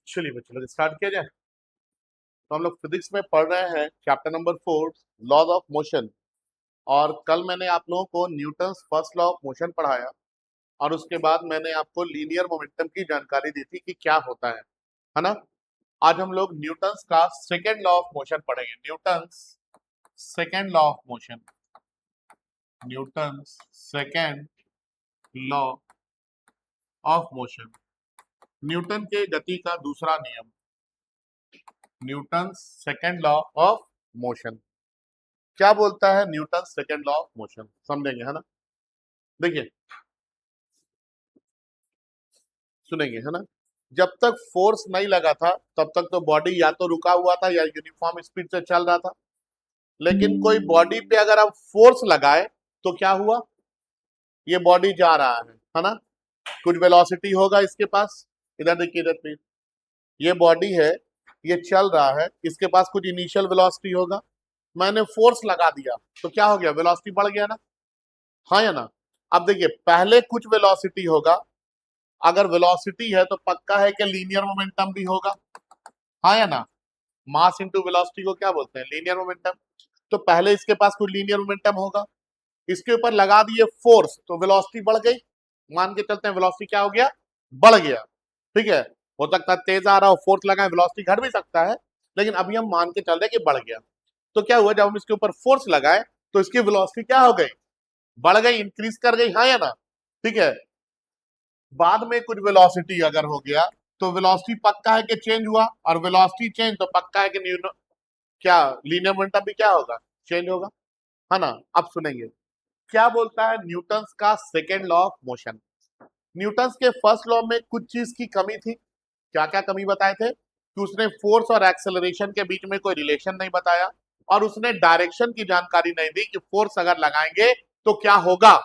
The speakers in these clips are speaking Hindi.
चलिए बच्चों लोग स्टार्ट किया जाए। तो हम लोग फिजिक्स में पढ़ रहे हैं chapter number 4 laws of motion. और कल मैंने आप लोगों को Newton's first law of motion पढ़ाया और उसके बाद मैंने आपको लीनियर मोमेंटम की जानकारी दी थी कि क्या होता है ना। आज हम लोग न्यूटन्स का सेकेंड लॉ ऑफ मोशन पढ़ेंगे। Newton's second law of motion, Newton's second law of motion, Newton के गति का दूसरा नियम, Newton's second law of motion. क्या बोलता है Newton second law of motion, समझेंगे है ना। देखिए सुनेंगे है ना। जब तक फोर्स नहीं लगा था तब तक तो बॉडी या तो रुका हुआ था या यूनिफॉर्म स्पीड से चल रहा था। लेकिन कोई बॉडी पे अगर आप फोर्स लगाए तो क्या हुआ, ये बॉडी जा रहा है ना। कुछ वेलोसिटी होगा इसके पास, इधर देखिए इधर पे ये बॉडी है, ये चल रहा है, इसके पास कुछ इनिशियल वेलोसिटी होगा। मैंने फोर्स लगा दिया तो क्या हो गया, वेलोसिटी बढ़ गया ना, हाँ या ना। अब देखिए पहले कुछ वेलोसिटी होगा, अगर वेलोसिटी है तो पक्का है कि लीनियर मोमेंटम भी होगा, हाँ या ना। मास इनटू वेलोसिटी को क्या बोलते हैं, लीनियर मोमेंटम। तो पहले इसके पास कुछ लीनियर मोमेंटम होगा, इसके ऊपर लगा दिए फोर्स तो वेलोसिटी बढ़ गई। मान के चलते हैं वेलोसिटी क्या हो गया, बढ़ गया। ठीक है, हो सकता है तेज आ रहा हो, फोर्स लगाए वेलोसिटी घट भी सकता है, लेकिन अभी हम मान के चल रहे कि बढ़ गया। तो क्या हुआ, जब हम इसके ऊपर फोर्स लगाए तो इसकी वेलोसिटी क्या हो गई, बढ़ गई, इंक्रीज कर गई, हाँ या ना। ठीक है, बाद में कुछ वेलोसिटी अगर हो गया तो वेलोसिटी पक्का है कि चेंज हुआ, और वेलोसिटी चेंज तो पक्का है कि क्या लीनियर मोमेंटम भी क्या होगा, चेंज होगा, है ना। अब सुनेंगे क्या बोलता है न्यूटन्स का second law of motion. Newton's के फर्स्ट लॉ में कुछ चीज की कमी थी। क्या क्या कमी बताए थे कि उसने फोर्स और एक्सेलरेशन के बीच में कोई रिलेशन नहीं बताया, और उसने डायरेक्शन की जानकारी नहीं दी कि फोर्स अगर लगाएंगे तो क्या होगा,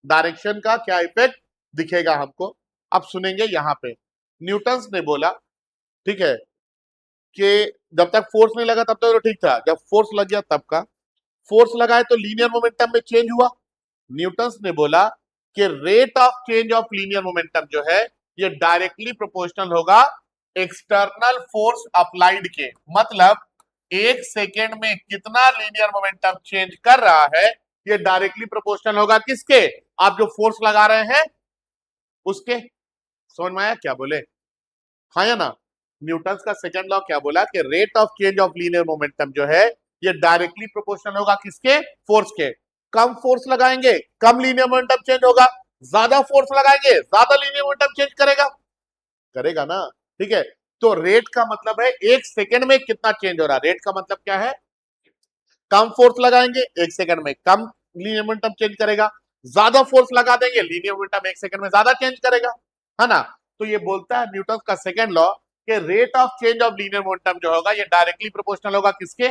डायरेक्शन का क्या इफेक्ट दिखेगा हमको। अब सुनेंगे यहाँ पे न्यूटन्स ने बोला, ठीक है, कि जब तक फोर्स नहीं लगा तब तक तो ठीक था, जब फोर्स लग गया तब का, फोर्स लगाए तो लीनियर मोमेंटम में चेंज हुआ। न्यूटन्स ने बोला कि rate of change of linear momentum जो है ये डायरेक्टली प्रोपोर्शनल होगा एक्सटर्नल फोर्स अप्लाइड के। मतलब एक सेकेंड में कितना लीनियर मोमेंटम चेंज कर रहा है ये डायरेक्टली प्रोपोर्शनल होगा किसके, आप जो फोर्स लगा रहे हैं उसके। समझ में आया क्या बोले, हाँ या ना। न्यूटन्स का सेकंड लॉ क्या बोला कि rate of change of linear momentum जो है ये डायरेक्टली प्रोपोर्शनल होगा किसके, फोर्स के। कम फोर्स लगाएंगे कम लीनियर मोमेंटम चेंज होगा, ज्यादा फोर्स लगाएंगे ज्यादा लीनियर मोमेंटम चेंज करेगा, करेगा ना। ठीक है, तो रेट का मतलब है एक सेकंड में कितना चेंज हो रहा है, रेट का मतलब क्या है, कम फोर्स लगाएंगे एक सेकंड में कम लीनियर मोमेंटम चेंज करेगा, ज्यादा फोर्स लगा देंगे लीनियर मोमेंटम एक सेकंड में ज्यादा चेंज करेगा, है ना। तो ये बोलता है न्यूटन का सेकंड लॉ कि rate of change of linear momentum जो होगा ये डायरेक्टली प्रोपोर्शनल होगा किसके,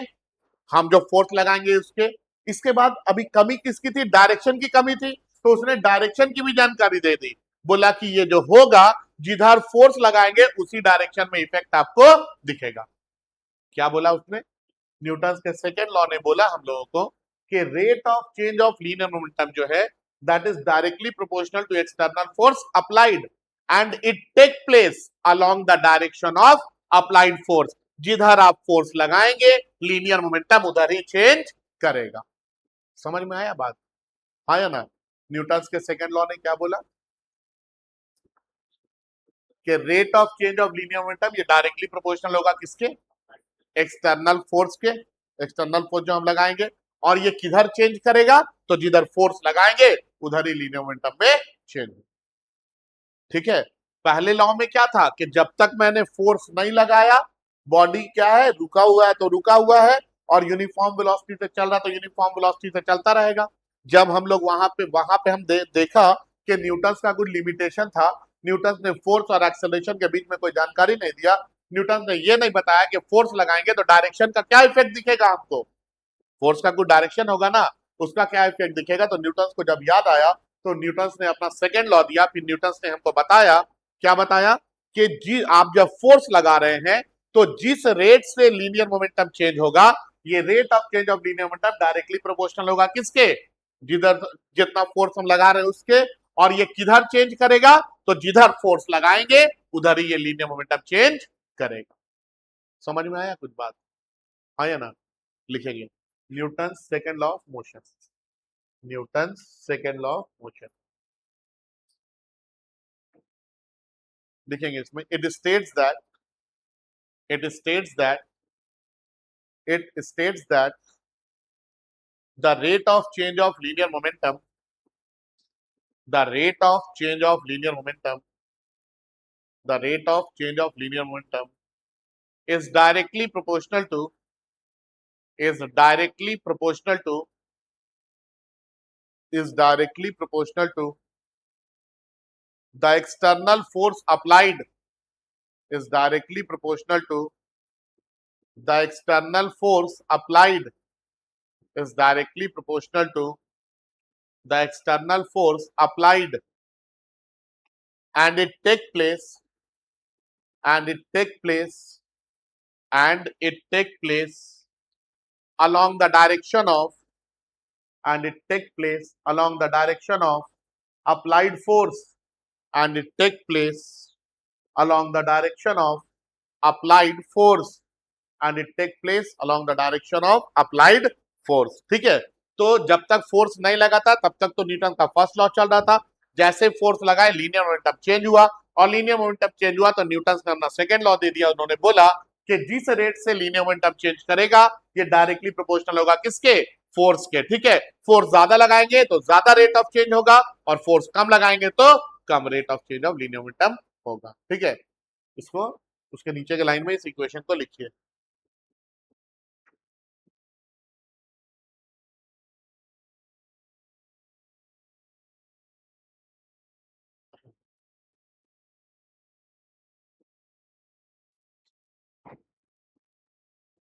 हम जो फोर्स लगाएंगे उसके। इसके बाद अभी कमी किसकी थी, डायरेक्शन की कमी थी, तो उसने डायरेक्शन की भी जानकारी दे दी। बोला कि ये जो होगा जिधर फोर्स लगाएंगे उसी डायरेक्शन में इफेक्ट आपको दिखेगा। क्या बोला उसने, न्यूटन के सेकेंड लॉ ने बोला हम लोगों को कि rate of change of linear momentum जो है that is directly proportional to external force applied and it take place along the direction of applied force. जिधर आप फोर्स लगाएंगे लीनियर मोमेंटम उधर ही चेंज करेगा। समझ में आया बात, हाँ या ना। न्यूटन के सेकेंड लॉ ने क्या बोला कि rate of change of linear momentum ये डायरेक्टली प्रोपोर्शनल होगा किसके, एक्सटर्नल फोर्स के। एक्सटर्नल फोर्स जो हम लगाएंगे, और ये किधर चेंज करेगा, तो जिधर फोर्स लगाएंगे उधर ही लीनियर मोमेंटम में चेंज। ठीक है, पहले लॉ में क्या था कि जब तक मैंने फोर्स नहीं लगाया बॉडी क्या है, रुका हुआ है तो रुका हुआ है, और यूनिफॉर्म वेलोसिटी से चल रहा तो यूनिफॉर्म वेलोसिटी से चलता रहेगा। जब हम लोग वहां पे हम देखा कि न्यूटन का कुछ लिमिटेशन था, न्यूटन ने फोर्स और एक्सेलरेशन के बीच में कोई जानकारी नहीं दिया। न्यूटन ने ये नहीं बताया कि फोर्स लगाएंगे तो डायरेक्शन का क्या इफेक्ट दिखेगा हमको, फोर्स का कुछ डायरेक्शन होगा ना, उसका क्या इफेक्ट दिखेगा। तो न्यूटन को जब याद आया तो न्यूटन ने अपना सेकेंड लॉ दिया। फिर न्यूटन ने हमको बताया, क्या बताया कि जी आप जब फोर्स लगा रहे हैं तो जिस रेट से लीनियर मोमेंटम चेंज होगा ये rate of change of linear momentum directly proportional होगा किसके, जिधर जितना फोर्स हम लगा रहे हैं उसके। और ये किधर चेंज करेगा, तो जिधर फोर्स लगाएंगे उधर ही ये लीनियर मोमेंटम चेंज करेगा। समझ में आया कुछ बात? आया ना? लिखेंगे Newton second law of motion, Newton second law of motion लिखेंगे इसमें। it states that it states that the rate of change of linear momentum, the rate of change of linear momentum, the rate of change of linear momentum is directly proportional to, is directly proportional to, is directly proportional to the external force applied, is directly proportional to the external force applied, is directly proportional to the external force applied, and it take place, and it take place, and it take place along the direction of, and it take place along the direction of applied force, and it take place along the direction of applied force, and it take place along the direction of applied force। ठीक है, तो जब तक फोर्स नहीं लगा था तब तक तो न्यूटन का फर्स्ट लॉ चल रहा था। जैसे फोर्स लगाए लीनियर मोमेंटम चेंज हुआ, और लीनियर मोमेंटम चेंज हुआ तो न्यूटन ने अपना सेकंड लॉ दे दिया। उन्होंने बोला कि जिस रेट से लीनियर मोमेंटम चेंज करेगा ये डायरेक्टली प्रोपोर्शनल होगा किसके? फोर्स के। ठीक है, फोर्स ज्यादा लगाएंगे तो ज्यादा रेट ऑफ चेंज होगा, और फोर्स कम लगाएंगे तो कम rate of change of linear momentum होगा। ठीक है, इसको उसके नीचे के लाइन में इस इक्वेशन को लिखिए।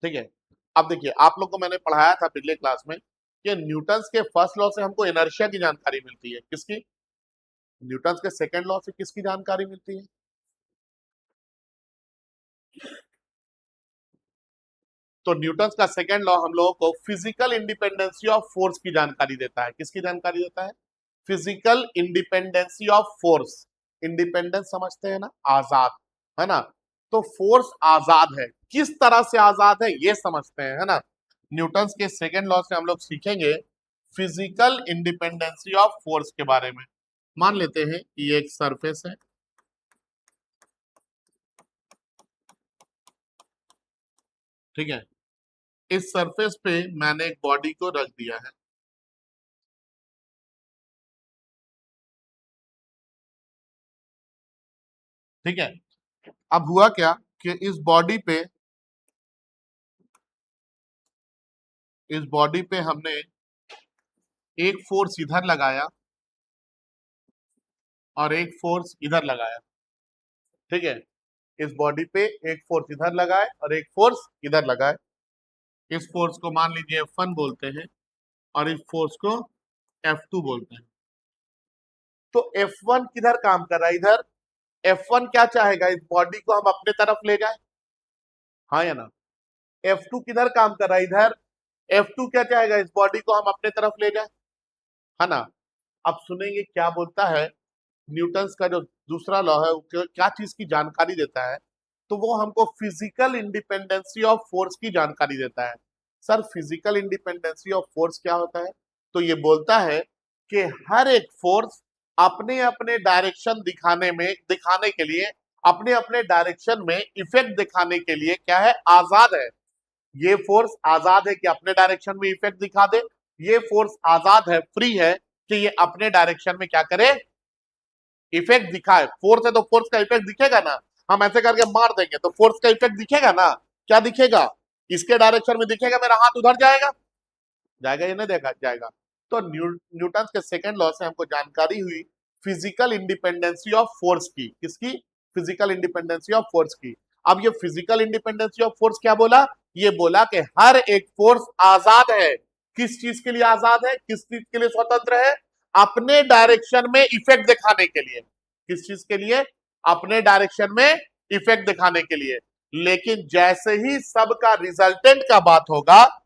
ठीक है, अब देखिए आप लोग को मैंने पढ़ाया था पिछले क्लास में कि न्यूटन्स के फर्स्ट लॉ से हमको इनर्शिया की जानकारी मिलती है। किसकी? न्यूटन्स के सेकंड लॉ से किसकी जानकारी मिलती है? तो न्यूटन्स का सेकंड लॉ हम लोगों को फिजिकल इंडिपेंडेंसी ऑफ फोर्स की जानकारी देता है। किसकी जानकारी देता है? Physical independency of force. Independence समझते हैं ना, आजाद, है ना? तो फोर्स आजाद है, किस तरह से आजाद है ये समझते हैं, है ना? न्यूटन्स के सेकंड लॉ से हम लोग सीखेंगे फिजिकल इंडिपेंडेंसी ऑफ फोर्स के बारे में। मान लेते हैं ये एक सरफेस है, ठीक है, इस सरफेस पे मैंने एक बॉडी को रख दिया है, ठीक है। अब हुआ क्या कि इस बॉडी पे हमने एक फोर्स इधर लगाया और एक फोर्स इधर लगाया, ठीक है। इस बॉडी पे एक फोर्स इधर लगाए और एक फोर्स इधर लगाए। इस फोर्स को मान लीजिए F1 बोलते हैं और इस फोर्स को F2 बोलते हैं। तो F1 किधर काम कर रहा है? इधर। F1 क्या चाहेगा? इस बॉडी को हम अपने तरफ ले जाए, हाँ या ना? F2 किधर काम कर रहा है? इधर। F2 क्या चाहेगा? इस बॉडी को हम अपने तरफ ले जाए, है ना? अब सुनेंगे क्या बोलता है न्यूटन्स का जो दूसरा लॉ है, क्या चीज की जानकारी देता है? तो वो हमको फिजिकल इंडिपेंडेंसी ऑफ फोर्स की जानकारी देता है। Sir physical independency of force क्या होता है? तो ये बोलता है कि हर एक फोर्स अपने अपने डायरेक्शन दिखाने के लिए, अपने अपने डायरेक्शन में इफेक्ट दिखाने के लिए क्या है? आजाद है। ये फोर्स आजाद है कि अपने डायरेक्शन में इफेक्ट दिखा दे, ये फोर्स आजाद है, फ्री है कि ये अपने डायरेक्शन में क्या करे? इफेक्ट दिखाए। फोर्स है तो फोर्स का इफेक्ट दिखेगा ना। हम ऐसे करके मार देंगे तो फोर्स का इफेक्ट दिखेगा ना। क्या दिखेगा? इसके डायरेक्शन में दिखेगा, मेरा हाथ उधर जाएगा, जाएगा या नहीं देखा जाएगा। तो न्यूटन के सेकंड लॉ से हमको जानकारी हुई फिजिकल इंडिपेंडेंसी ऑफ फोर्स की। किसकी? फिजिकल इंडिपेंडेंसी ऑफ फोर्स की। अब ये फिजिकल इंडिपेंडेंसी ऑफ फोर्स क्या बोला? ये बोला कि हर एक फोर्स आजाद है। किस चीज के लिए आजाद है? किस चीज के लिए स्वतंत्र है? अपने डायरेक्शन में इफेक्ट दिखाने के लिए। किस चीज के लिए? अपने डायरेक्शन में इफेक्ट दिखाने के लिए। लेकिन जैसे ही सबका रिजल्टेंट का बात होगा,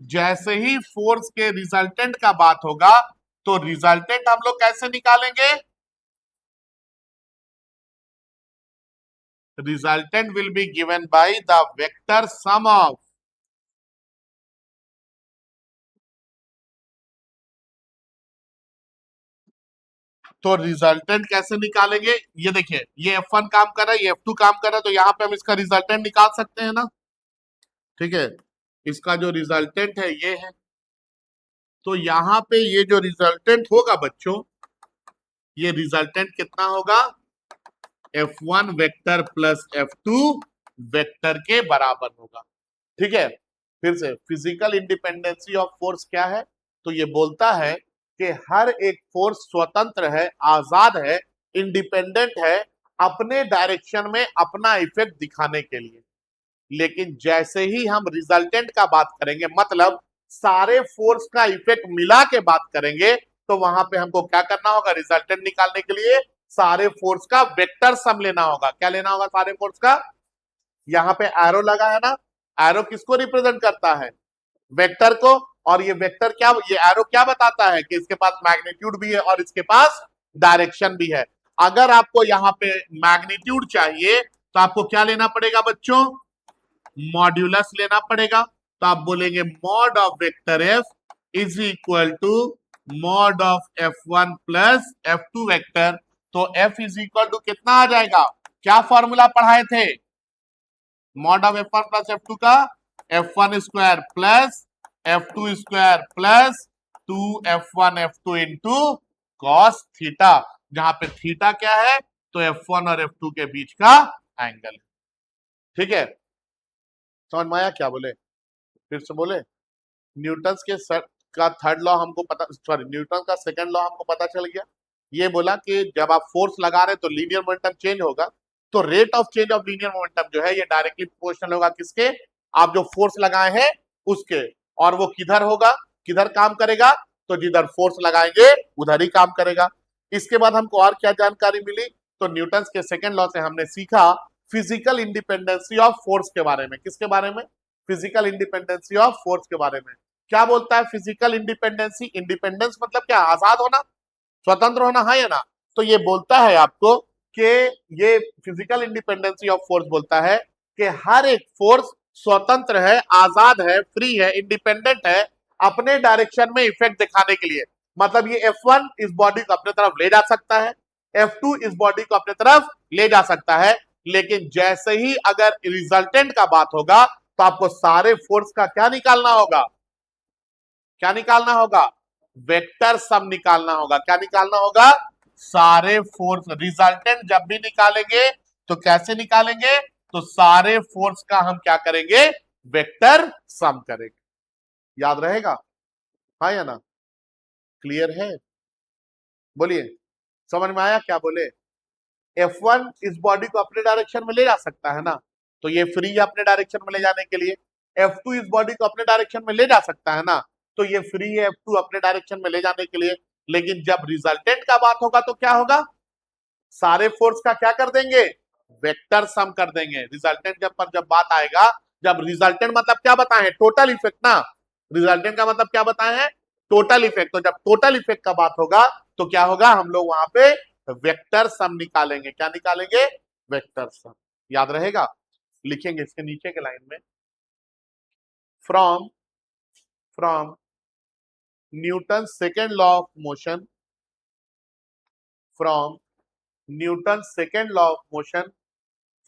जैसे ही फोर्स के रिजल्टेंट का बात होगा, तो रिजल्टेंट हम लोग कैसे निकालेंगे? रिजल्टेंट हम लोग कैसे निकालेंगे? रिजल्टेंट हम लोग कैसे निकालेंगे? रिजल्टेंट हम लोग कैसे निकालेंगे? रिजल्टेंट हम लोग कैसे निकालेंगे? रिजल्टेंट हम लोग कैसे निकालेंगे? रिजल्टेंट हम लोग कैसे निकालेंगे? रिजल्टेंट हम लोग कैसे निकालेंगे? रिजल्टेंट हम लोग कैसे निकालेंगे? रिजल्टेंट हम लोग कैसे निकालेंगे? रिजल्टेंट हम लोग कैसे निकालेंगे? रिजल्टेंट हम लोग कैसे निकालेंगे? अब हुआ क्या कि इस बॉडी को resultant will be given by the vector sum of तो रिजल्टेंट कैसे निकालेंगे? ये देखिए, ये F1 काम कर रहा है, ये F2 काम कर रहा है, तो यहां पे हम इसका रिजल्टेंट निकाल सकते हैं ना। ठीक है, इसका जो रिजल्टेंट है ये है, तो यहां पे ये जो रिजल्टेंट होगा बच्चों, ये रिजल्टेंट कितना होगा? F1 vector plus F2 vector के बराबर होगा। ठीक है, फिर से फिजिकल इंडिपेंडेंसी ऑफ फोर्स क्या है? तो ये बोलता है कि हर एक फोर्स स्वतंत्र है, आजाद है, इंडिपेंडेंट है अपने डायरेक्शन में अपना इफेक्ट दिखाने के लिए। लेकिन जैसे ही हम रिजल्टेंट का बात करेंगे, मतलब सारे फोर्स का इफेक्ट मिला के बात करेंगे, तो वहां पे हमको क्या करना होगा? रिजल्टेंट निकालने के लिए सारे फोर्स का वेक्टर सम लेना होगा। क्या लेना होगा? सारे फोर्स का। यहां पे एरो लगा है ना, एरो किसको रिप्रेजेंट करता है? वेक्टर को। और ये वेक्टर क्या, ये एरो क्या बताता है? कि इसके पास मैग्नीट्यूड भी है और इसके पास डायरेक्शन भी है। अगर आपको यहाँ पे मैग्नीट्यूड चाहिए तो आपको क्या लेना पड़ेगा बच्चों? मॉड्यूलस लेना पड़ेगा। तो आप बोलेंगे mod of vector F is equal to mod of F1 plus F2 vector. तो F इज इक्वल टू कितना आ जाएगा? क्या फॉर्मूला पढ़ाए थे? Mod of F1 plus F2 का F1 square plus F2 square plus 2F1 F2 into cos theta, जहां पे थीटा क्या है? तो F1 और F2 के बीच का एंगल। ठीक है, समझ में आया? क्या बोले? फिर से बोले। न्यूटन के का थर्ड लॉ हमको पता, सॉरी न्यूटन का सेकंड लॉ हमको पता चल गया। ये बोला कि जब आप फोर्स लगा रहे तो लीनियर मोमेंटम चेंज होगा, तो rate of change of linear momentum जो है ये डायरेक्टली प्रोपोर्शनल होगा किसके? आप जो फोर्स लगाए हैं उसके। और वो किधर होगा, किधर काम करेगा? तो जिधर फोर्स लगाएंगे उधर ही काम करेगा। इसके बाद हमको और क्या जानकारी मिली? तो न्यूटन के सेकंड लॉ से हमने सीखा फिजिकल इंडिपेंडेंसी ऑफ फोर्स के बारे में। किसके बारे में? फिजिकल इंडिपेंडेंसी ऑफ फोर्स के बारे में। क्या बोलता है फिजिकल इंडिपेंडेंसी? इंडिपेंडेंस मतलब क्या? आजाद होना, स्वतंत्र होना, है या ना? तो ये बोलता है आपको कि ये फिजिकल इंडिपेंडेंसी ऑफ फोर्स बोलता है कि हर एक फोर्स स्वतंत्र है, आजाद है, फ्री है, इंडिपेंडेंट है अपने डायरेक्शन में इफेक्ट दिखाने के लिए। मतलब ये F1 इस बॉडी को अपने तरफ ले जा सकता है, F2 इस बॉडी को अपने तरफ ले जा सकता है, लेकिन जैसे ही अगर रिजल्टेंट का बात होगा तो आपको सारे फोर्स का क्या निकालना होगा? क्या निकालना होगा? वेक्टर सम निकालना होगा। क्या निकालना होगा? सारे फोर्स। रिजल्टेंट जब भी निकालेंगे तो कैसे निकालेंगे? तो सारे फोर्स का हम क्या करेंगे? वेक्टर सम करेंगे। याद रहेगा? हाँ या ना? क्लियर है? बोलिए, समझ में आया? क्या बोले? F1 इस बॉडी को अपने डायरेक्शन में ले जा सकता है ना, तो ये फ्री है अपने डायरेक्शन में ले जाने के लिए। F2 इस बॉडी को अपने डायरेक्शन में ले जा सकता है ना, तो ये फ्री है F2 अपने डायरेक्शन में ले जाने के लिए। लेकिन जब रिजल्टेंट का बात होगा तो क्या होगा? सारे फोर्स का क्या कर देंगे? वेक्टर सम कर देंगे। रिजल्टेंट जब पर जब बात आएगा, जब रिजल्टेंट मतलब क्या बताए? टोटल इफेक्ट ना। रिजल्टेंट का मतलब क्या बताए हैं? Total effect. तो जब टोटल इफेक्ट का बात होगा तो क्या होगा? हम लोग वहां पे वेक्टर सम निकालेंगे। क्या निकालेंगे? Vector sum. याद रहेगा? लिखेंगे इसके नीचे के लाइन में, from from Newton second law of motion, from Newton second law of motion,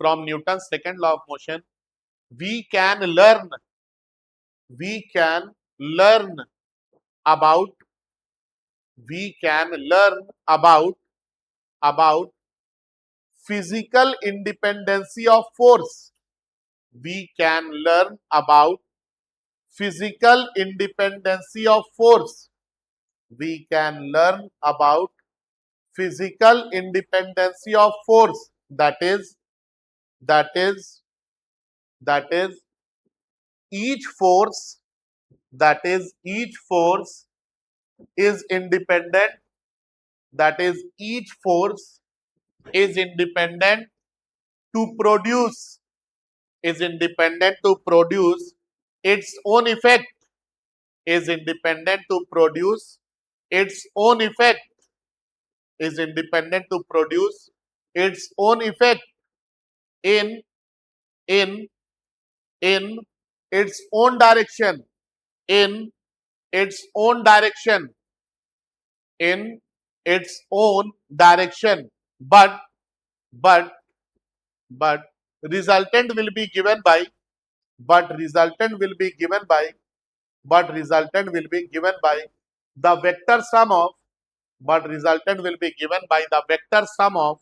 from Newton's second law of motion, we can learn, we can learn about, we can learn about physical independency of force. We can learn about physical independency of force. We can learn about physical independency of force. That is, that is, that is each force, that is each force is independent, that is each force is independent to produce, is independent to produce its own effect, is independent to produce its own effect, is independent to produce its own effect. in in in its own direction, in its own direction, in its own direction, but but but resultant will be given by but resultant will be given by but resultant will be given by the vector sum of but resultant will be given by the vector sum of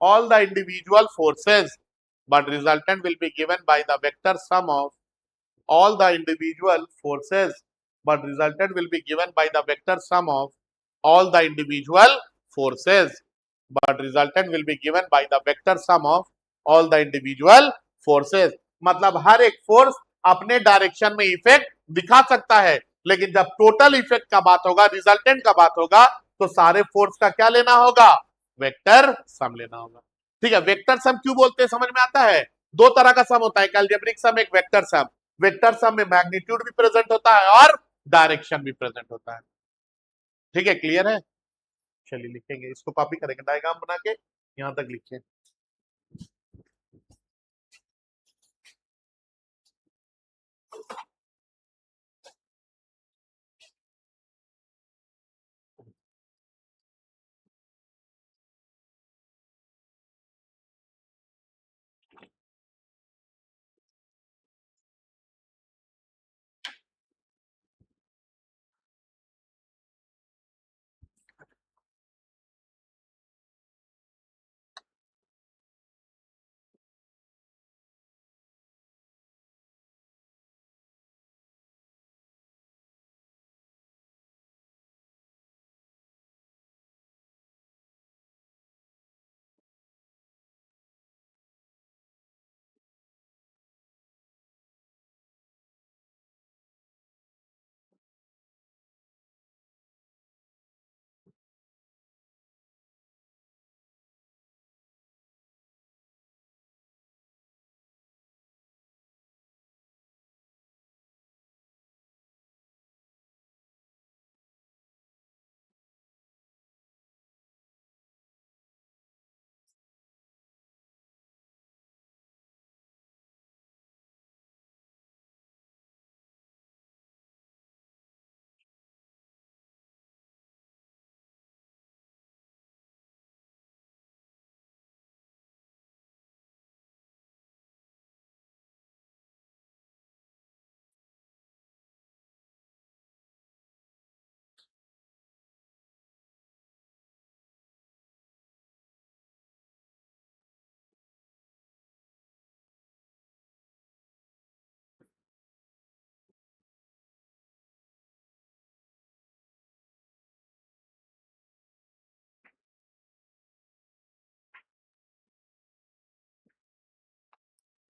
all the individual forces, but resultant will be given by the vector sum of all the individual forces, but resultant will be given by the vector sum of all the individual forces, but resultant will be given by the vector sum of all the individual forces. मतलब हर एक फोर्स अपने डायरेक्शन में इफेक्ट दिखा सकता है, लेकिन जब टोटल इफेक्ट का बात होगा, रिजल्टेंट का बात होगा, तो सारे फोर्स का क्या लेना होगा? वेक्टर सम लेना होगा। ठीक है, वेक्टर सम क्यों बोलते हैं समझ में आता है? दो तरह का सम होता है, एक अलजेब्रिक सम, एक वेक्टर सम। वेक्टर सम में मैग्नीट्यूड भी प्रेजेंट होता है और डायरेक्शन भी प्रेजेंट होता है। ठीक है, क्लियर है? चलिए लिखेंगे, इसको कॉपी करेंगे, डायग्राम बना के यहां तक लिखिए।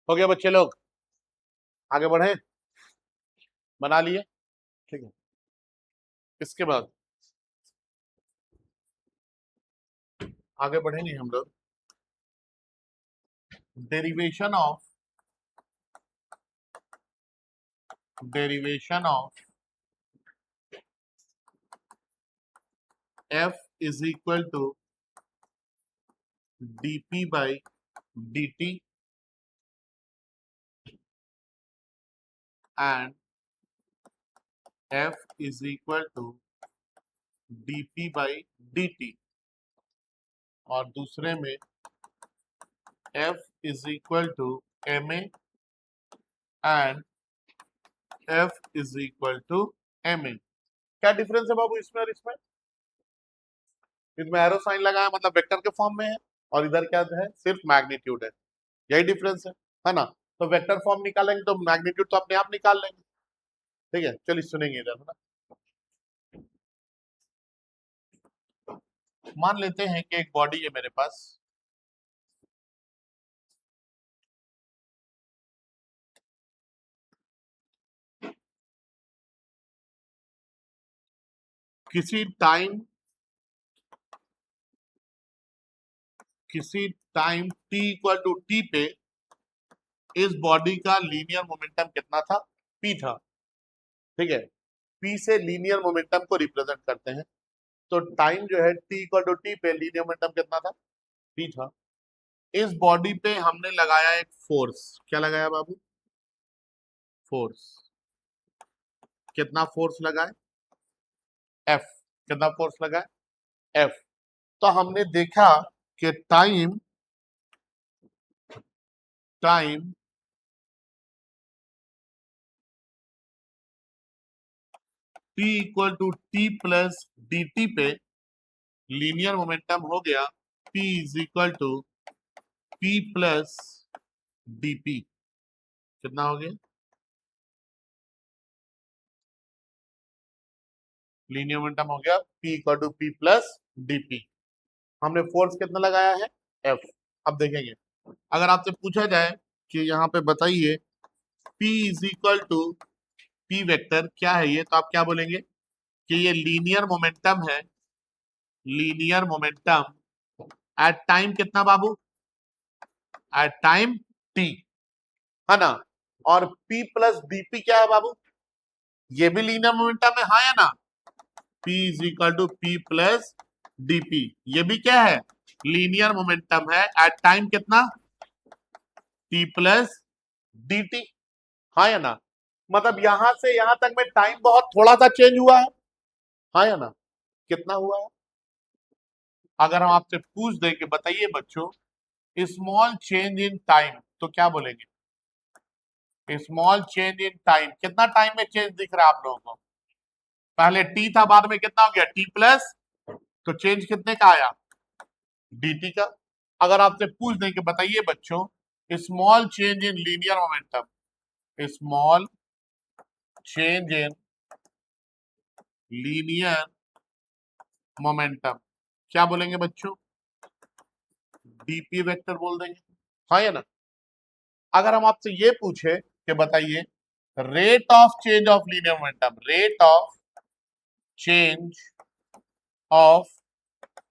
हो गया बच्चे लोग, आगे बढ़े, बना लिए? ठीक है, इसके बाद आगे बढ़ेंगे हम लोग derivation of F is equal to dp by dt and f is equal to dp by dt, और दूसरे में f is equal to ma and f is equal to ma। क्या डिफरेंस है बाबू इसमें और इसमें? इसमें एरो साइन लगाया मतलब वेक्टर के फॉर्म में है, और इधर क्या है? सिर्फ मैग्नीट्यूड है, यही डिफरेंस है ना? तो वेक्टर फॉर्म निकालेंगे तो मैग्नीट्यूड तो अपने आप निकाल लेंगे। ठीक है, चलिए सुनेंगे इधर ना। मान लेते हैं कि एक बॉडी है मेरे पास, किसी time t equal to t पे इस बॉडी का लीनियर मोमेंटम कितना था? p था। ठीक है, p से लीनियर मोमेंटम को रिप्रेजेंट करते हैं, तो टाइम जो है t इक्वल टू t पे लीनियर मोमेंटम कितना था? p था। इस बॉडी पे हमने लगाया एक फोर्स, क्या लगाया बाबू? फोर्स। कितना फोर्स लगाए? एफ। कितना फोर्स लगाए? एफ। तो हमने देखा कि time time T equal to t plus d t पे लीनियर मोमेंटम हो गया P is equal to P plus d p. कितना हो गया? लीनियर मोमेंटम हो गया P equal to P plus d p. हमने फोर्स कितना लगाया है? F। अब देखेंगे, अगर आपसे पूछा जाए कि यहाँ पे बताइए P is equal to P vector क्या है ये, तो आप क्या बोलेंगे कि ये लीनियर मोमेंटम है। लीनियर मोमेंटम एट टाइम कितना बाबू? एट टाइम t, है ना। और P प्लस dp क्या है बाबू? ये भी लीनियर मोमेंटम है, हाँ या ना। P is equal to P plus dp, ये भी क्या है? लीनियर मोमेंटम है एट टाइम कितना? t प्लस dt, हाँ या ना। मतलब यहां से यहां तक में टाइम बहुत थोड़ा सा चेंज हुआ है, हाँ या ना। कितना हुआ है? अगर हम आपसे पूछ दें कि बताइए बच्चों स्मॉल चेंज इन टाइम, तो क्या बोलेंगे? स्मॉल चेंज इन टाइम, कितना टाइम में चेंज दिख रहा है आप लोगों को? पहले टी था, बाद में कितना हो गया? टी प्लस, तो चेंज कितने का आया? dt का। अगर आपसे पूछ दें कि बताइए बच्चों small change in linear momentum, small change in linear momentum, क्या बोलेंगे बच्चों? dp वेक्टर बोल देंगे, हाँ या ना। अगर हम आपसे ये पूछे कि बताइए rate of change of linear momentum, rate of change of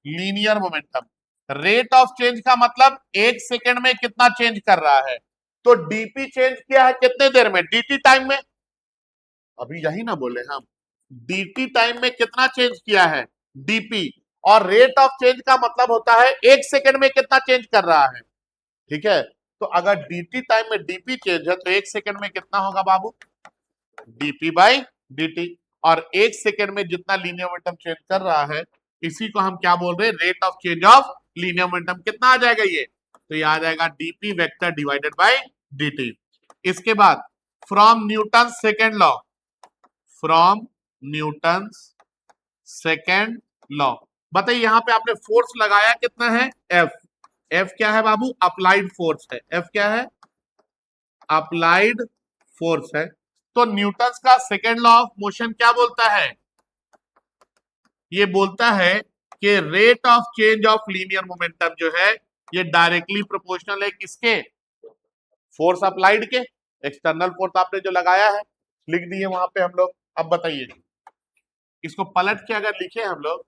linear momentum, rate of change का मतलब एक सेकेंड में कितना चेंज कर रहा है। तो डीपी चेंज किया है कितने देर में? dt टाइम में। अभी यही ना बोले हम, dt टाइम में कितना चेंज किया है? dp। और रेट ऑफ चेंज का मतलब होता है एक सेकेंड में कितना चेंज कर रहा है, ठीक है। तो अगर dt टाइम में dp चेंज है तो एक सेकेंड में कितना होगा बाबू? dp by dt। और एक सेकेंड में जितना लीनियर मोमेंटम चेंज कर रहा है इसी को हम क्या बोल रहे हैं? Rate of change of linear momentum. कितना आ जाएगा ये? तो ये आ जाएगा dp vector divided by dt। इसके बाद from Newton second law, from Newton second law, बताइए यहां पे आपने फोर्स लगाया कितना है? F। F क्या है बाबू? अप्लाइड फोर्स है। F क्या है? अप्लाइड फोर्स है। तो न्यूटन का सेकेंड लॉ ऑफ मोशन क्या बोलता है? ये बोलता है कि rate of change of linear momentum जो है ये डायरेक्टली प्रोपोर्शनल है किसके? फोर्स अप्लाइड के। एक्सटर्नल फोर्स आपने जो लगाया है लिख दिए वहां पे हम लोग। अब बताइए इसको पलट के अगर लिखे हम लोग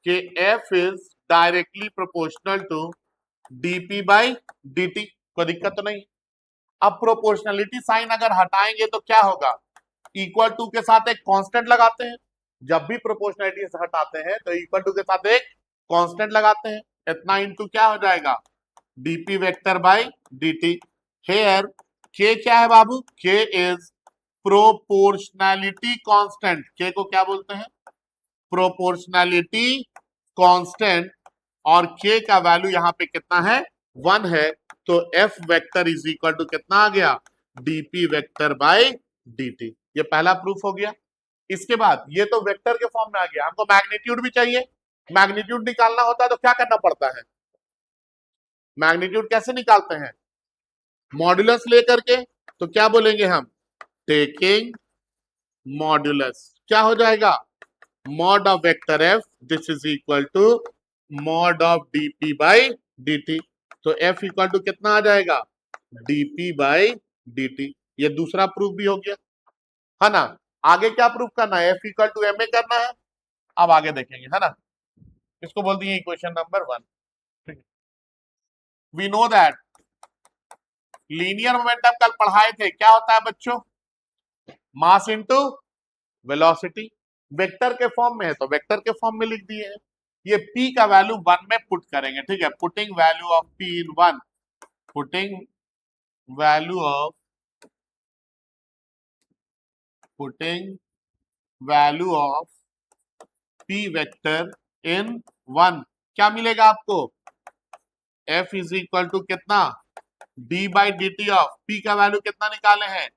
कि F is directly proportional to dp by dt, कोई दिक्कत तो नहीं। अब प्रोपोर्शनलिटी साइन अगर हटाएंगे तो क्या होगा? इक्वल टू के साथ एक कांस्टेंट लगाते हैं। जब भी प्रोपोर्शनलिटी से हटाते हैं तो इक्वल टू के साथ एक कांस्टेंट लगाते हैं। इतना इनटू क्या हो जाएगा? dp vector by dt। Here k क्या है बाबू? k is proportionality constant. k को क्या बोलते हैं? Proportionality constant. और k का वैल्यू यहाँ पे कितना है? 1 है। तो f vector is equal to कितना आ गया? dp vector by dt। ये पहला प्रूफ हो गया। इसके बाद ये तो वेक्टर के फॉर्म में आ गया, हमको मैग्नीट्यूड भी चाहिए। मैग्नीट्यूड निकालना होता है तो क्या करना पड़ता है? मैग्नीट्यूड कैसे निकालते हैं? मॉड्यूलस लेकर के। तो क्या बोलेंगे हम? Taking modulus. क्या हो जाएगा? Mod of vector F this is equal to mod of dp by dt। तो f इक्वल टू कितना आ जाएगा? dp by dt। ये दूसरा प्रूफ भी हो गया, है ना। आगे क्या प्रूफ करना है? f इक्वल टू ma करना है। अब आगे देखेंगे, है ना। इसको बोल दिए equation number 1। We know that linear momentum कल पढ़ाए थे, क्या होता है बच्चों? Mass into velocity. वेक्टर के फॉर्म में है तो वेक्टर के फॉर्म में लिख दिए हैं। ये p का वैल्यू 1 में पुट करेंगे, ठीक है। Putting value of p in 1, putting value of putting value of p vector in 1, क्या मिलेगा आपको? f इज इक्वल टू कितना? d by D T of p का वैल्यू कितना निकाले हैं?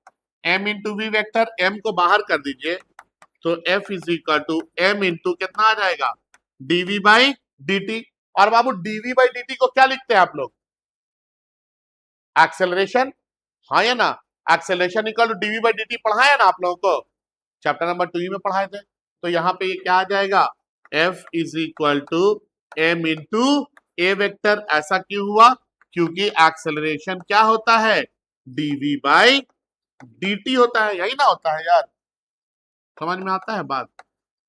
m into v vector, m को बाहर कर दीजिए तो f is equal to m into कितना आ जाएगा? dv by dt। और बाबू dv बाई dt को क्या लिखते हैं आप लोग? एक्सेलरेशन, हाँ या ना? Acceleration equal to dv by dt पढ़ा है ना आप लोगों को, चैप्टर नंबर 2 में पढ़ाए थे। तो यहाँ पे ये क्या आ जाएगा? f is equal to m into a vector. ऐसा क्यों हुआ? क्योंकि एक्सेलरेशन क्या होता है? dv बाई dt होता है, यही ना होता है यार? समझ में आता है बात?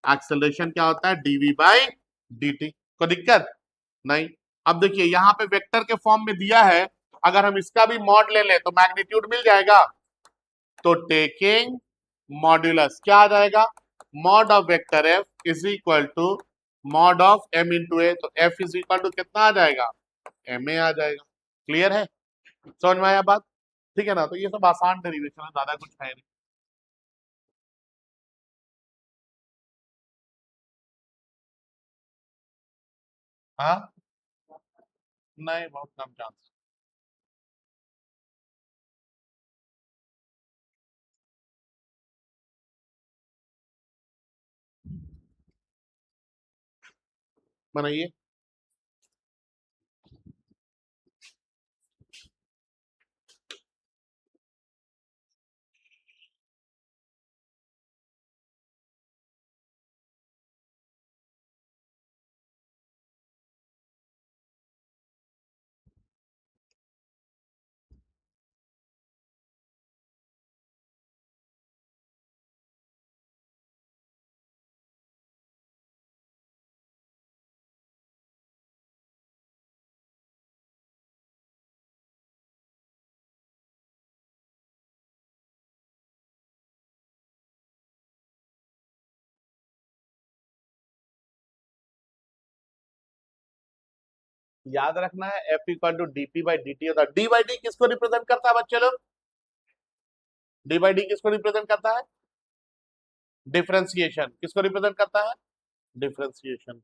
एक्सेलरेशन क्या होता है? dv by dt। कोई दिक्कत नहीं। अब देखिए यहाँ पे वेक्टर के फॉर्म में दिया है, अगर हम इसका भी मॉड ले लें तो मैग्नीट्यूड मिल जाएगा। तो टेकिंग मॉड्यूलस क्या आ जाएगा? Mod of vector F is equal to mod of M into A. तो एफ इज इक्वल टू कितना आ जाएगा? एम ए आ जाएगा। क्लियर है? समझ में आया बात? ठीक है ना? तो ये सब आसान डेरिवेशन है, ज्यादा कुछ है नहीं। हाँ, नहीं, बहुत कम चांस। बनाइए। याद रखना है F equal to DP by D T होता है। डी बाई डी किसको रिप्रेजेंट करता है बच्चे लोग? डी बाई डी किसको रिप्रेजेंट करता है? डिफरेंशिएशन। किसको रिप्रेजेंट करता है? डिफरेंशिएशन।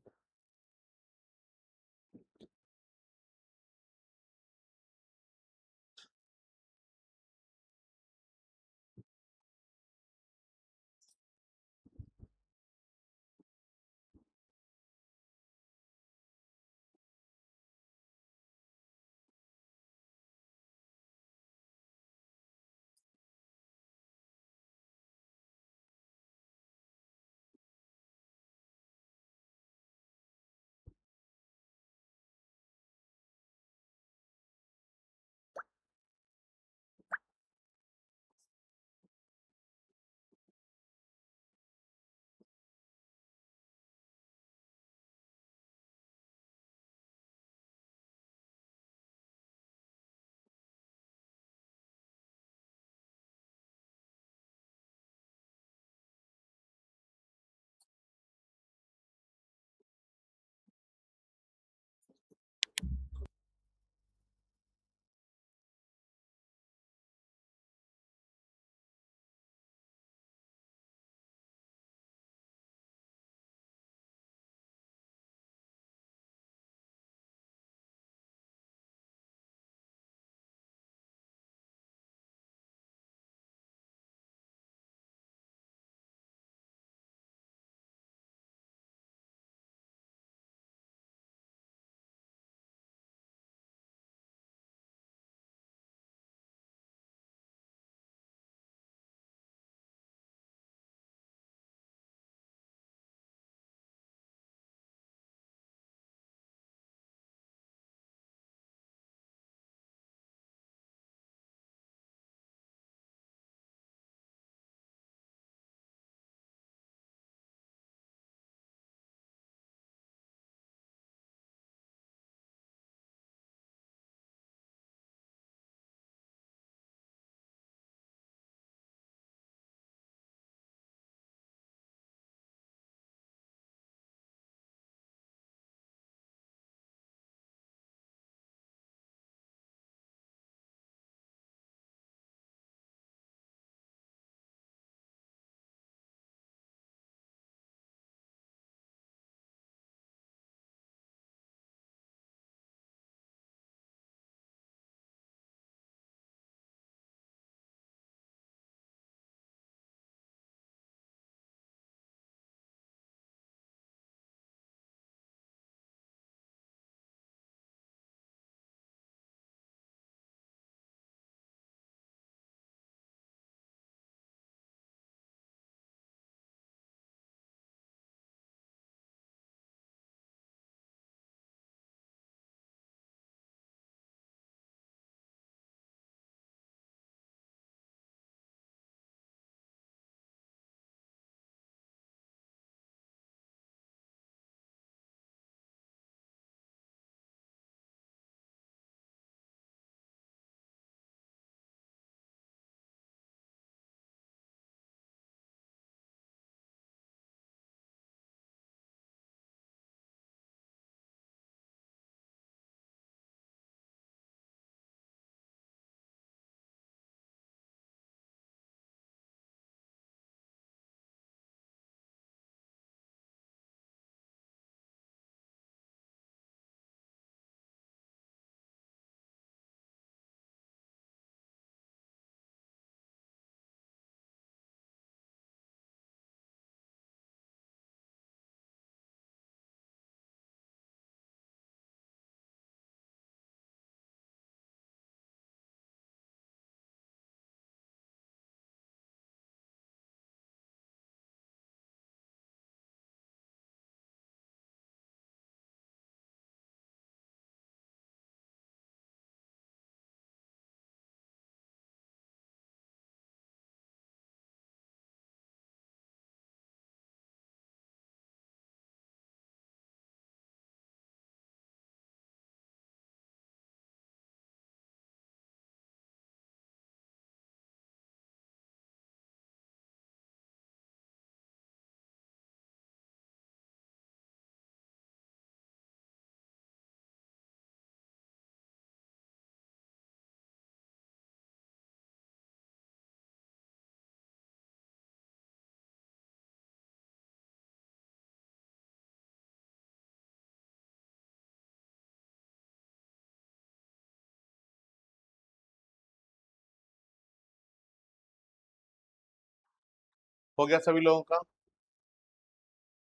हो गया सभी लोगों का?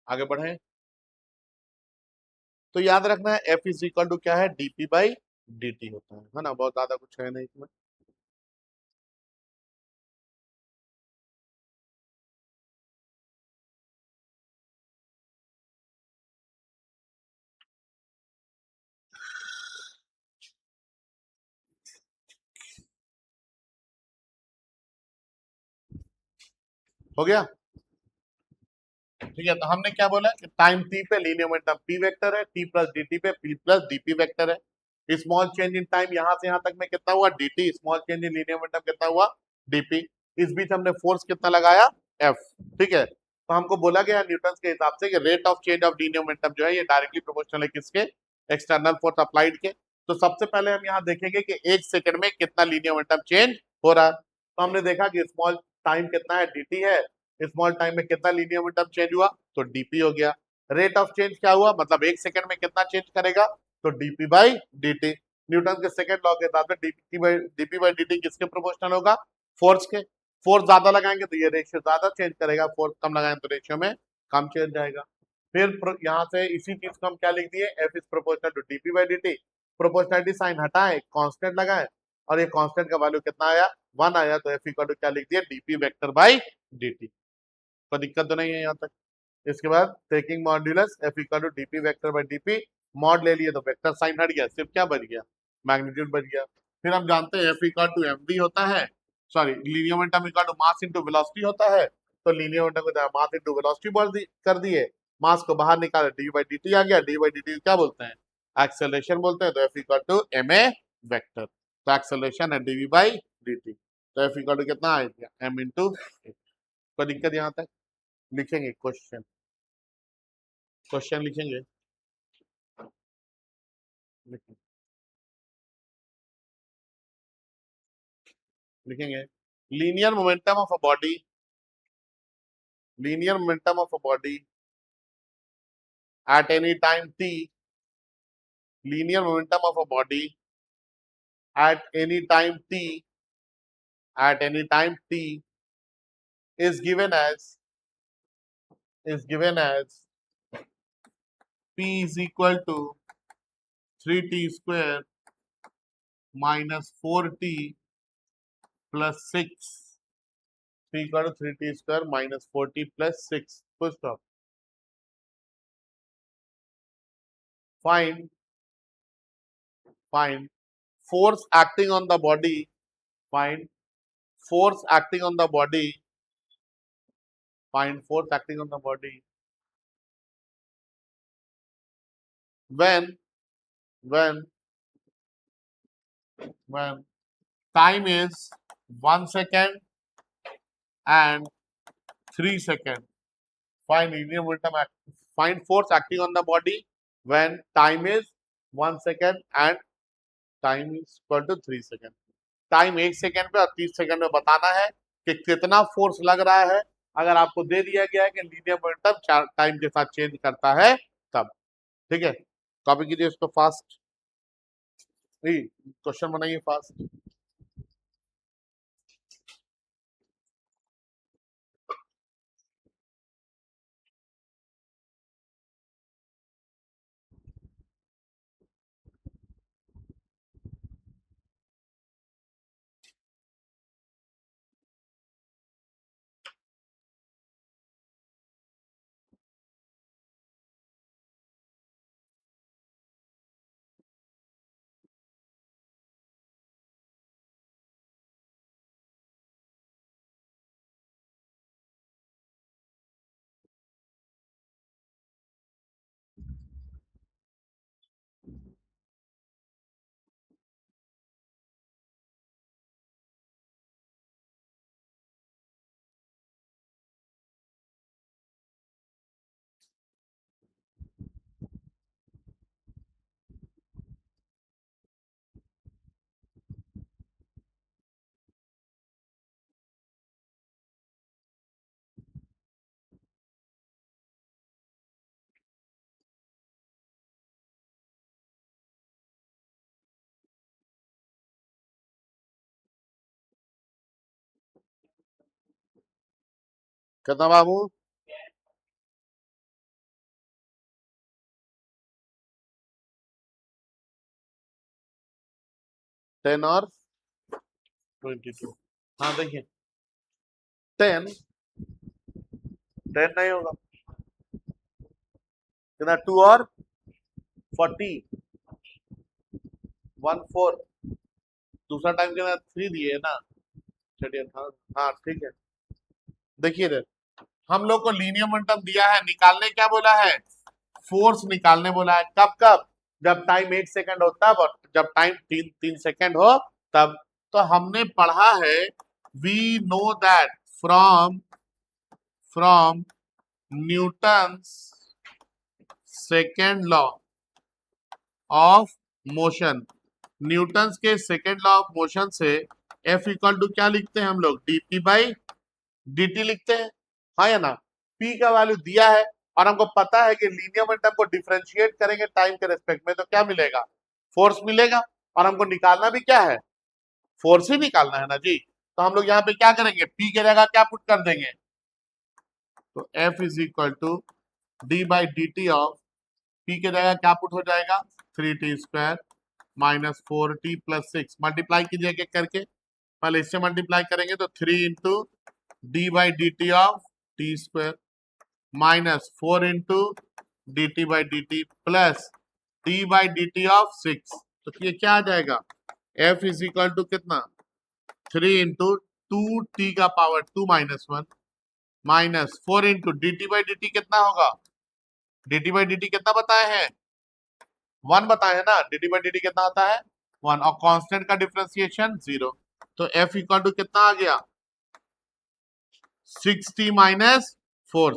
आगे बढ़े। तो याद रखना है एफ इज इक्वल टू क्या है, डीपी बाई डी होता है ना, बहुत ज्यादा कुछ है नहीं इसमें। हो गया। ठीक है, तो हमने क्या बोला कि टाइम टी पे लीनियर मोमेंटम पी वेक्टर है, टी प्लस डी टी पे पी प्लस डीपी वेक्टर है। स्मॉल चेंज इन टाइम यहां से यहां तक में कितना हुआ, dt। Small change in linear momentum कितना हुआ, dp। इस बीच हमने फोर्स कितना लगाया, f। ठीक है, तो हमको बोला गया न्यूटन के हिसाब से कि rate of change of linear momentum जो है ये डायरेक्टली प्रोपोर्शनल है किसके, एक्सटर्नल फोर्स अप्लाइड के। तो सबसे पहले हम यहाँ देखेंगे कि एक सेकंड में कितना लीनियर मोमेंटम चेंज हो रहा है। तो हमने देखा कि स्मॉल टाइम कितना है, dt है। स्मॉल टाइम में कितना लीनियर मोमेंटम चेंज हुआ, तो dp हो गया। रेट ऑफ चेंज क्या हुआ, मतलब एक सेकंड में कितना चेंज करेगा, तो dp बाई dt। न्यूटन के सेकंड लॉ के हिसाब से dp बाई dt किसके प्रोपोर्शनल होगा, फोर्स के। फोर्स ज्यादा लगाएंगे तो ये रेशियो ज्यादा चेंज करेगा, फोर्स कम लगाएंगे तो रेशियो में कम चेंज जाएगा। फिर यहाँ से इसी चीज को हम क्या लिख दिए, F is proportional to DP by dt। Proportionality sign हटाए, कांस्टेंट लगाए, और ये कांस्टेंट का वैल्यू कितना आया, 1 आया, तो एफ इक्वल टू क्या लिख दिया, डीपी वेक्टर बाई dt। कोई दिक्कत तो नहीं है यहाँ तक। इसके बाद taking modulus F equal to DP vector by DP, mod ले लिए तो वेक्टर साइन हट गया, सिर्फ क्या बच गया, मैग्नीट्यूड बच गया। फिर हम जानते हैं एफ इक्वल टू एमवी होता है, sorry linear momentum equal to mass into velocity होता है। तो लीनियर मोमेंटम को मास इनटू वेलोसिटी बोल दी कर दिए, मास को बाहर निकाले, डी बाई डी टी आ गया, डी बाई डी टी क्या बोलते हैं, एक्सेलरेशन बोलते हैं। तो F equal to M A vector, तो एक्सेलरेशन है डीवी बाई डी टी। तो एफ इक्वल टू कितना आ गया, एम इंटू। कोई दिक्कत यहाँ तक? लिखेंगे क्वेश्चन, क्वेश्चन लिखेंगे, लिखेंगे linear momentum of a body, linear momentum of a body at any time t, linear momentum of a body at any time t, at any time t is given as, is given as p is equal to 3t square minus 4t plus 6, p equal to 3t square minus 4t plus 6, full stop. Find, find force acting on the body, find force acting on the body, find force acting on the body when, when, when time is 1 second and 3 seconds. Find linear momentum, find force acting on the body when time is 1 second and time is equal to 3 seconds. Time 1 second पे और 30 सेकंड में बताना है कि कितना फोर्स लग रहा है। अगर आपको दे दिया गया है कि लीनियर मोमेंटम टाइम के साथ चेंज करता है तब। ठीक है, कॉपी कीजिए इसको फास्ट, क्वेश्चन बनाइए फास्ट। कितना बाबू? 10 और 22। हाँ देखिए, 10, 10 नहीं होगा, कितना? 2 और 40, 14। दूसरा टाइम कितना? 3 दिए है ना, 30। हाँ हाँ ठीक है। देखिए रे, हम लोग को लीनियर मोमेंटम दिया है, निकालने क्या बोला है? फोर्स निकालने बोला है। कब कब? जब टाइम 1 सेकंड हो तब, और जब टाइम 3 3 सेकंड हो तब। तो हमने पढ़ा है, we know that from from Newton's second law of motion. Newton's के सेकेंड लॉ ऑफ मोशन से एफ इक्वल टू क्या लिखते हैं हम लोग? डीपी बाई dt लिखते हैं, हाँ या ना? p का वैल्यू दिया है, और हमको पता है कि लीनियर मोमेंटम को डिफरेंशिएट करेंगे टाइम के रेस्पेक्ट में तो क्या मिलेगा? फोर्स मिलेगा। और हमको निकालना भी क्या है? फोर्स ही निकालना है ना जी। तो हम लोग यहाँ पे क्या करेंगे? p की जगह क्या पुट कर देंगे? तो f is equal to D by D T of p की जगह क्या पुट हो जाएगा? 3t² minus 4t+6। मल्टीप्लाई कीजिए एक करके, पहले इससे मल्टीप्लाई करेंगे तो 3 into D by D T of t² minus 4 into D T by D T plus D by D T of 6। तो ये क्या आ जाएगा? f इज इक्वल टू कितना? 3 इंटू 2t का power 2 - 1 minus 4 into D T by D T कितना होगा? D T by D T कितना बताए हैं? 1 बताए हैं ना। D T by D T कितना आता है? 1, और कांस्टेंट का डिफरेंशिएशन 0। तो f इक्वल टू कितना आ गया? 6t minus 4।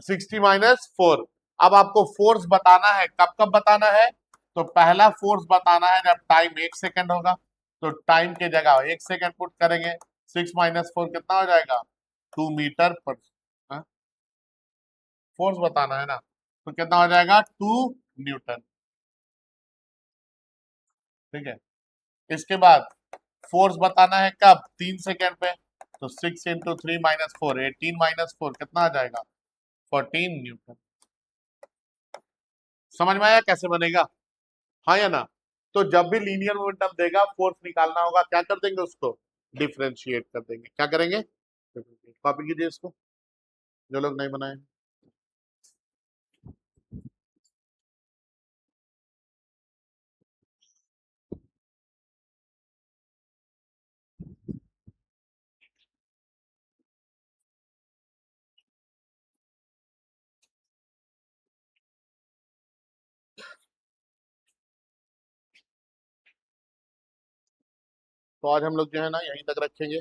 60 - 4। अब आपको फोर्स बताना है, कब कब बताना है? तो पहला फोर्स बताना है जब टाइम 1 सेकंड होगा, तो टाइम के जगह 1 सेकंड पुट करेंगे। 6 - 4 कितना हो जाएगा? 2 मीटर पर। हाँ? फोर्स बताना है ना, तो कितना हो जाएगा? 2 न्यूटन। ठीक है। इसके बाद फोर्स बताना है कब? 3 सेकंड पे, तो 6 × 3 - 4, 18 - 4 कितना आ जाएगा? 14 न्यूटन। समझ में आया कैसे बनेगा, हाँ या ना? तो जब भी लीनियर मोमेंटम देगा, फोर्स निकालना होगा, क्या कर देंगे? उसको डिफरेंशिएट कर देंगे। क्या करेंगे? कॉपी कीजिए इसको, जो लोग नहीं बनाए। तो आज हम लोग जो है ना यहीं तक रखेंगे।